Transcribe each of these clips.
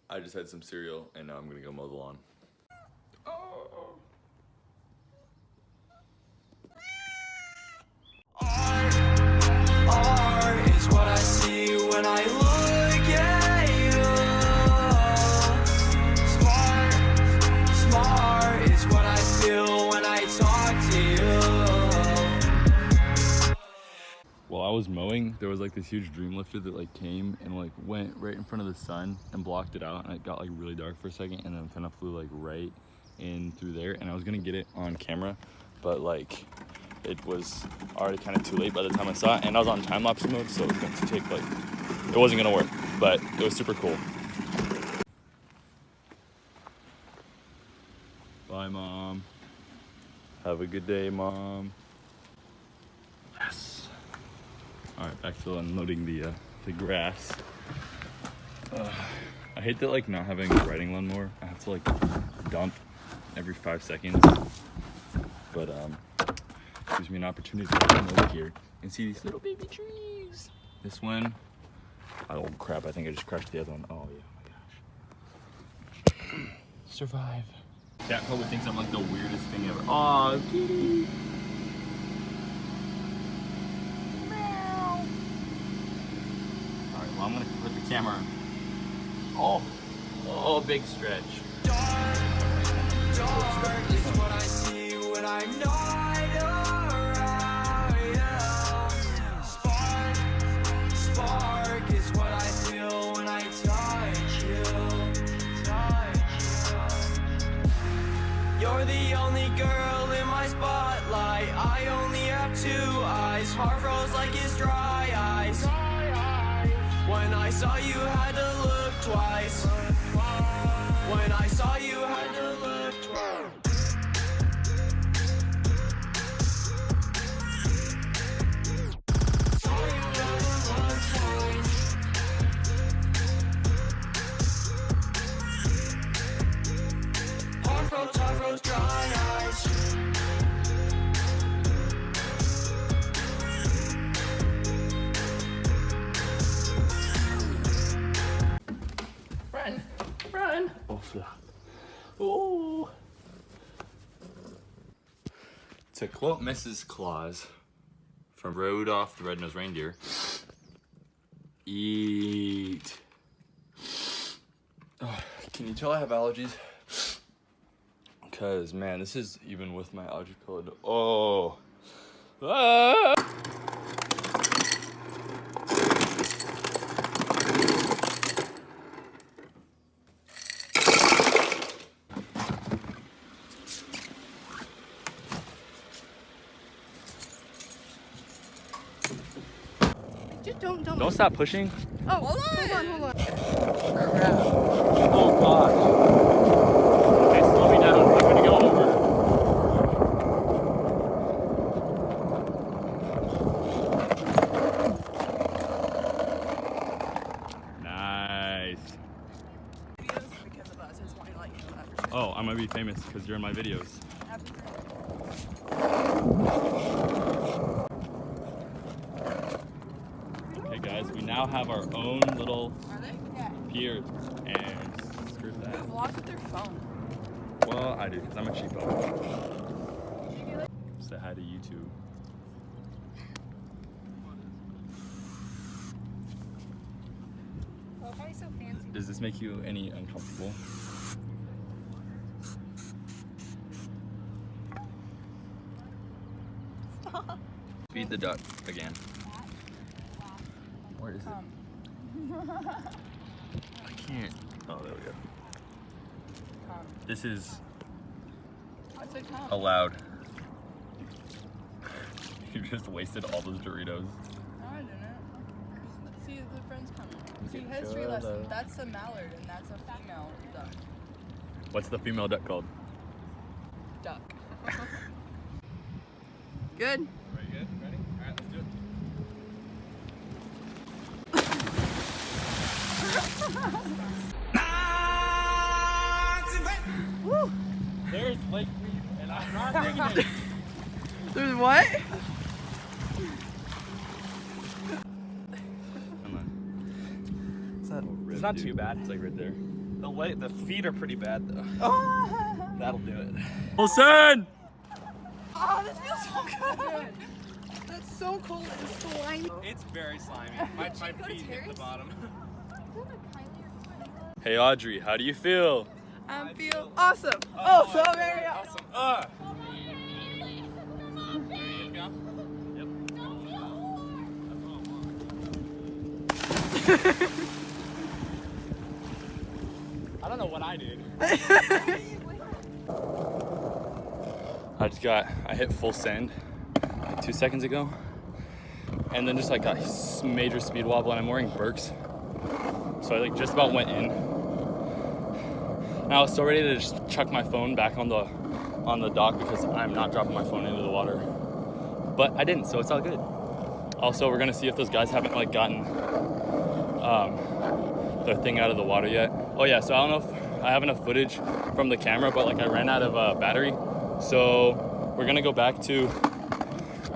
I just had some cereal and now I'm gonna go mow the lawn. Art is what I see when I look at you. Smart is what I feel when I talk to you. While I was mowing, there was like this huge dream lifter that like came and like went right in front of the sun and blocked it out, and it got like really dark for a second and then kind of flew like right in through there, and I was gonna get it on camera, but like it was already kind of too late by the time I saw it, and I was on time-lapse mode, so it was going to take like, it wasn't gonna work, but it was super cool. Bye, Mom. Have a good day, Mom. Yes. All right, back to unloading the grass. I hate that like not having a riding lawnmower. I have to like dump every 5 seconds, but gives me an opportunity to come over here and see these little baby trees. This one, oh crap, I think I just crushed the other one. Oh yeah, oh my gosh. Survive. Cat probably thinks I'm like the weirdest thing ever. Aw, kitty. Meow. All right, well I'm gonna put the camera. Oh, big stretch. Dark is what I see when I'm not around. Yeah. Spark is what I feel when I touch you. You're the only girl in my spotlight. I only have 2 eyes. Heart froze like it's dry ice. When I saw you, had to look twice. When I saw you, had to look twice. Saw you, had to look twice. Heart froze, dry eyes. Run. Oh, flop. Oh. To quote Mrs. Claus from Rudolph the Red-Nosed Reindeer, eat. Oh, can you tell I have allergies? Because, man, this is even with my allergy pill. Oh. Ah. Just don't. Don't stop pushing. Oh, hold on. Oh gosh. Okay, slow me down. I'm gonna go over. Nice. Because of us, I just want to let you know that for sure. Oh, I'm gonna be famous because you're in my videos. Okay guys, we now have our own little pier, and screw that. Vlog with their phone. Well, I do, because I'm a cheapo. Say hi to YouTube. Oh, why are you so fancy? Does this make you any uncomfortable? Stop. Feed the duck again. Where is it? I can't. Oh, there we go. This is allowed. You just wasted all those Doritos. No, I didn't. See, the friend's coming. See, history lesson. That's a mallard, and that's a female duck. What's the female duck called? Duck. Good. Very good. Ready? All right, let's do it. Woo. There's Lake Weed, and I'm not digging it. There's what? Come on. It's not too bad. It's like right there. The feet are pretty bad though. That'll do it. Wilson! Oh, this feels so good. That's so cold and slimy. It's very slimy. My feet hit the bottom. Hey Audrey, how do you feel? I feel awesome. Oh, so very awesome. I don't know what I did. I hit full send like 2 seconds ago, and then just like got major speed wobble, and I'm wearing Birks, so I like just about went in. And I was so ready to just chuck my phone back on the dock because I'm not dropping my phone into the water, but I didn't, so it's all good. Also, we're gonna see if those guys haven't like gotten their thing out of the water yet. Oh yeah, so I don't know if I have enough footage from the camera, but like I ran out of battery, so we're gonna go back to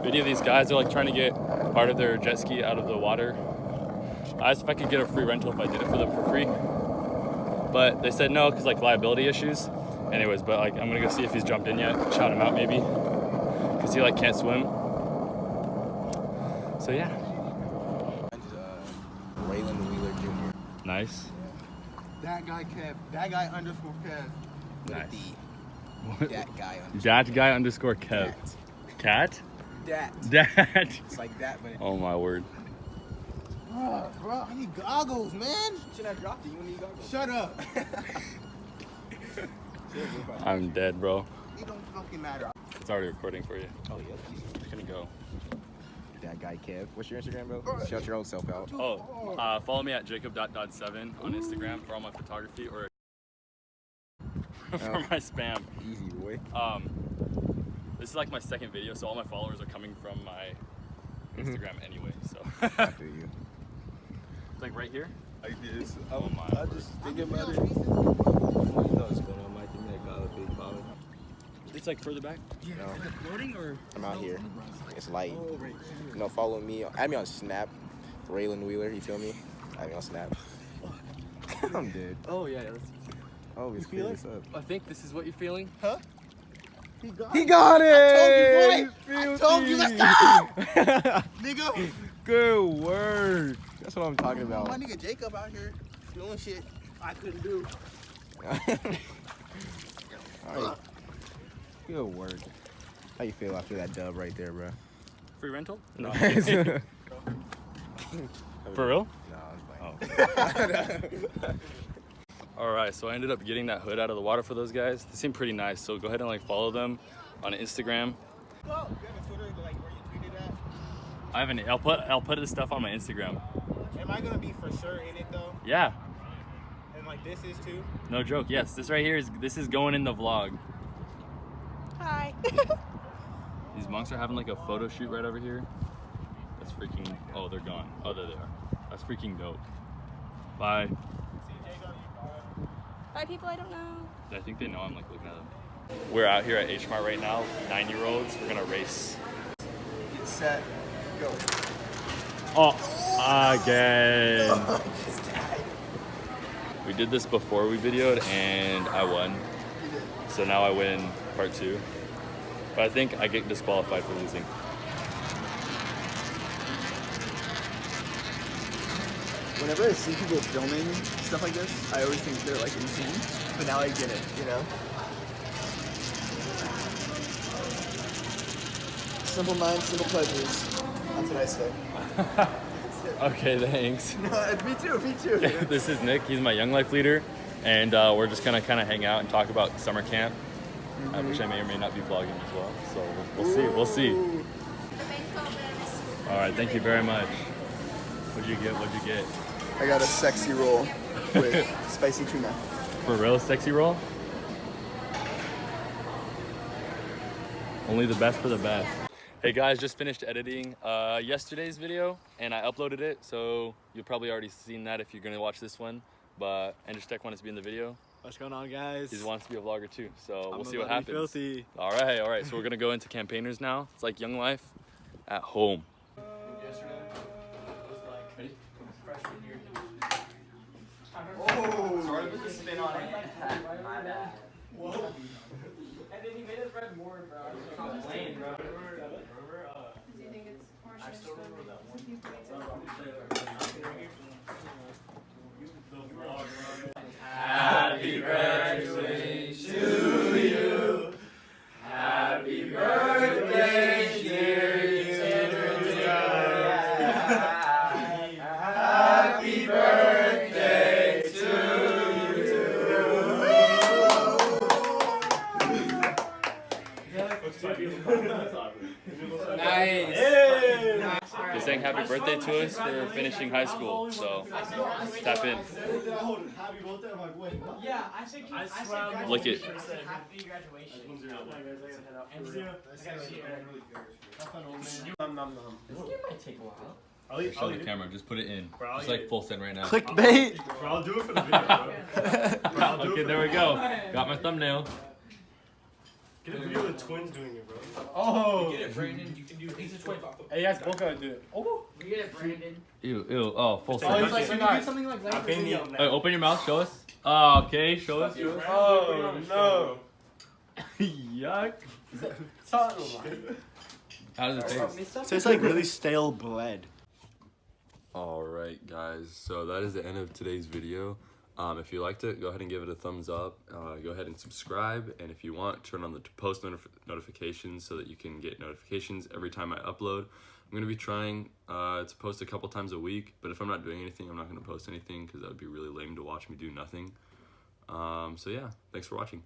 video these guys. They're like trying to get part of their jet ski out of the water. I asked if I could get a free rental if I did it for them for free, but they said no because like liability issues. Anyways, but like I'm gonna go see if he's jumped in yet, shout him out maybe, because he like can't swim. So yeah. Raylan Wheeler Jr. Nice. That guy Kev. That guy underscore Kev. Nice. That guy underscore. That guy underscore Kev. Cat? That. Dad. It's like that, but. Oh my word. Bro, I need goggles, man. Should I dropped it? You need goggles. Shut up. I'm dead, bro. It don't fucking matter. It's already recording for you. Oh yeah. It's gonna go. That guy Kev. What's your Instagram, bro? Shout your own self out. Oh, follow me at jacob.dod7 on Instagram for all my photography or for my spam. Easy, boy. This is like my second video, so all my followers are coming from my Instagram anyway. So I feel you. it's like right here. Like this. Oh my I word. just thinking about it. It's like further back. No, Loading or? I'm out here. It's light. You know, follow me. Add me on Snap. Raylan Wheeler, you feel me? Add me on Snap. I'm dead. Oh yeah. That's, Oh, he's clear this up. I think this is what you're feeling. He got it! I told you, let's go! Nigga! Good word. That's what I'm talking about. My nigga Jacob out here doing shit I couldn't do. Alright. Good word. How you feel after that dub right there, bro? Free rental? No. For real? No, I was playing. All right, so I ended up getting that hood out of the water for those guys. They seem pretty nice, so go ahead and like follow them on Instagram. You have a Twitter, like where you tweeted at? I haven't. I'll put this stuff on my Instagram. Am I gonna be for sure in it though? Yeah, And like this is too? no joke. Yes, this right here is going in the vlog. Hi. These monks are having like a photo shoot right over here. That's freaking. Oh, they're gone. Oh, there they are. That's freaking dope. Bye. Bye, people I don't know. I think they know I'm like looking at them. We're out here at H Mart right now. 9-year-olds. We're gonna race. Get set, go. Oh, again. We did this before we videoed and I won. So now I win part 2. But I think I get disqualified for losing. Whenever I see people filming stuff like this, I always think they're like insane, but now I get it, you know? Simple minds, simple pleasures. That's what I say. Okay, thanks. No, me too, me too. This is Nick. He's my Young Life leader. And we're just gonna kind of hang out and talk about summer camp, which I may or may not be vlogging as well. So we'll see. We'll see. All right. Thank you very much. What'd you get? What'd you get? I got a sexy roll with spicy tuna. For real, sexy roll? Only the best for the best. Hey guys, just finished editing yesterday's video and I uploaded it, so you'll probably already seen that if you're gonna watch this one. But Andrew Steck wanted to be in the video. What's going on, guys? He wants to be a vlogger too, so we'll see what about to be happens. filthy. All right. So we're gonna go into campaigners now. It's like Young Life at home. Started with the spin And then he made us red more, bro. It's plain, bro. Remember? Do you think it's orange? I still remember that one. Happy birthday to you. Happy birthday, dear Happy birthday to you. Nice. They sang happy birthday to us for finishing high school, so tap in. Yeah, I said graduation. Lick it. Happy graduation. This might take a while. Show the camera, just put it in. Just like full send right now. Clickbait. Bro, I'll do it for the video, bro. Okay, there we go. Got my thumbnail. Get a video of the twins doing it, bro. Oh. Get it, Brandon. You can do it. He's a twin. Hey, you guys both gotta do it. Oh. You get it, Brandon. Ew, ew. Oh, full Oh, send. it's like when you do something like I that. paid me. Hey, open your mouth, show us. Oh, okay, show us. Oh no. Yuck. How does it taste? Tastes like really stale bread. Alright guys, so that is the end of today's video. If you liked it, go ahead and give it a thumbs up. Go ahead and subscribe, and if you want, turn on the post notifications so that you can get notifications every time I upload. I'm going to be trying to post a couple times a week, but if I'm not doing anything, I'm not going to post anything because that would be really lame to watch me do nothing. So yeah, thanks for watching.